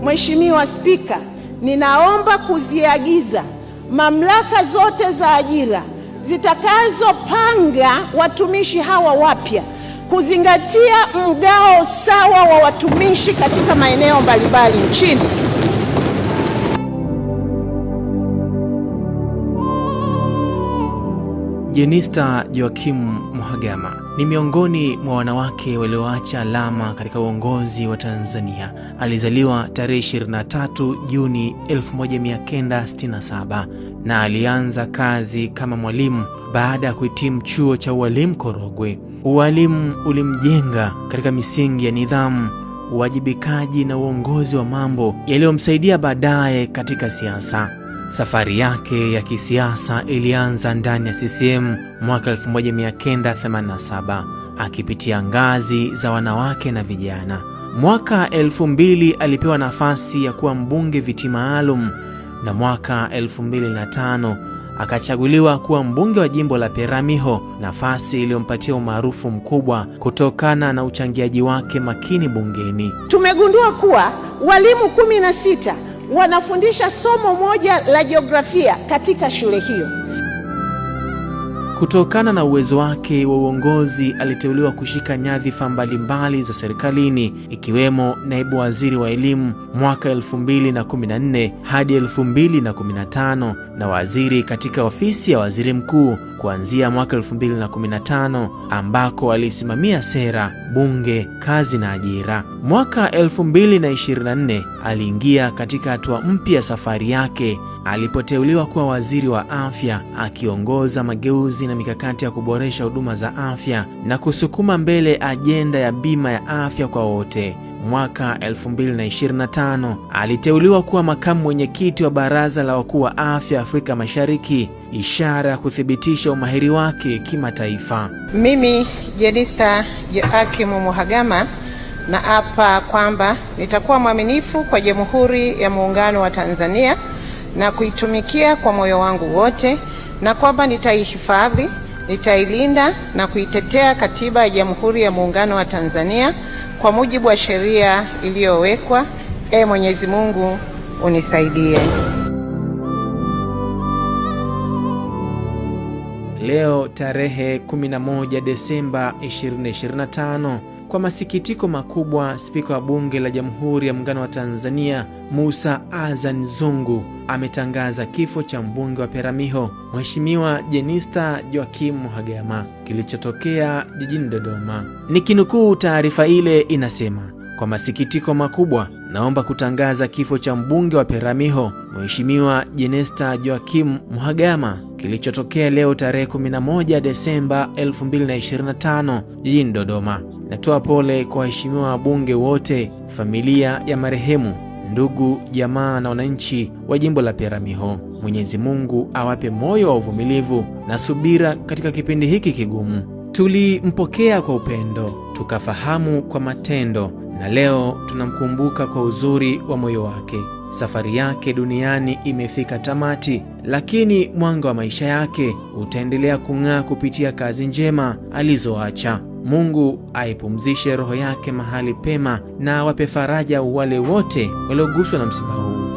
Mheshimiwa Spika, ninaomba kuziagiza mamlaka zote za ajira zitakazopanga watumishi hawa wapya kuzingatia mgao sawa wa watumishi katika maeneo mbalimbali nchini. Jenista Joakim Mhagama ni miongoni mwa wanawake walioacha alama katika uongozi wa Tanzania. Alizaliwa tarehe 23 Juni 1967 na alianza kazi kama mwalimu baada ya kuhitimu chuo cha ualimu Korogwe. Ualimu ulimjenga katika misingi ya nidhamu, uwajibikaji na uongozi wa mambo yaliyomsaidia baadaye katika siasa. Safari yake ya kisiasa ilianza ndani ya CCM mwaka 1987 akipitia ngazi za wanawake na vijana. Mwaka 2000 alipewa nafasi ya kuwa mbunge viti maalum na mwaka 2005 akachaguliwa kuwa mbunge wa jimbo la Peramiho, nafasi iliyompatia umaarufu mkubwa kutokana na uchangiaji wake makini bungeni. Tumegundua kuwa walimu 16 wanafundisha somo moja la jiografia katika shule hiyo. Kutokana na uwezo wake wa uongozi, aliteuliwa kushika nyadhifa mbalimbali za serikalini ikiwemo naibu waziri wa elimu mwaka 2014 hadi 2015 na waziri katika ofisi ya waziri mkuu kuanzia mwaka 2015 ambako alisimamia sera, bunge, kazi na ajira. Mwaka 2024 aliingia katika hatua mpya ya safari yake alipoteuliwa kuwa waziri wa afya, akiongoza mageuzi na mikakati ya kuboresha huduma za afya na kusukuma mbele ajenda ya bima ya afya kwa wote. Mwaka 2025 aliteuliwa kuwa makamu mwenyekiti wa baraza la wakuu wa afya Afrika Mashariki, ishara ya kuthibitisha umahiri wake kimataifa. Mimi Jenista Joakim Mhagama naapa kwamba nitakuwa mwaminifu kwa Jamhuri ya Muungano wa Tanzania na kuitumikia kwa moyo wangu wote, na kwamba nitaihifadhi, nitailinda na kuitetea Katiba ya Jamhuri ya Muungano wa Tanzania kwa mujibu wa sheria iliyowekwa. Mwenyezi Mungu unisaidie. Leo tarehe 11 Desemba 2025, kwa masikitiko makubwa, Spika wa Bunge la Jamhuri ya Muungano wa Tanzania Musa Azan Zungu ametangaza kifo cha mbunge wa Peramiho Mheshimiwa Jenista Joakim Mhagama kilichotokea jijini Dodoma. Nikinukuu taarifa ile inasema: kwa masikitiko makubwa naomba kutangaza kifo cha mbunge wa Peramiho Mheshimiwa Jenista Joakim Mhagama kilichotokea leo tarehe 11 Desemba 2025 jijini Dodoma. Natoa pole kwa waheshimiwa wabunge wote, familia ya marehemu, ndugu, jamaa na wananchi wa jimbo la Peramiho. Mwenyezi Mungu awape moyo wa uvumilivu na subira katika kipindi hiki kigumu. Tulimpokea kwa upendo, tukafahamu kwa matendo, na leo tunamkumbuka kwa uzuri wa moyo wake. Safari yake duniani imefika tamati, lakini mwanga wa maisha yake utaendelea kung'aa kupitia kazi njema alizoacha. Mungu aipumzishe roho yake mahali pema na wape faraja wale wote walioguswa na msiba huu.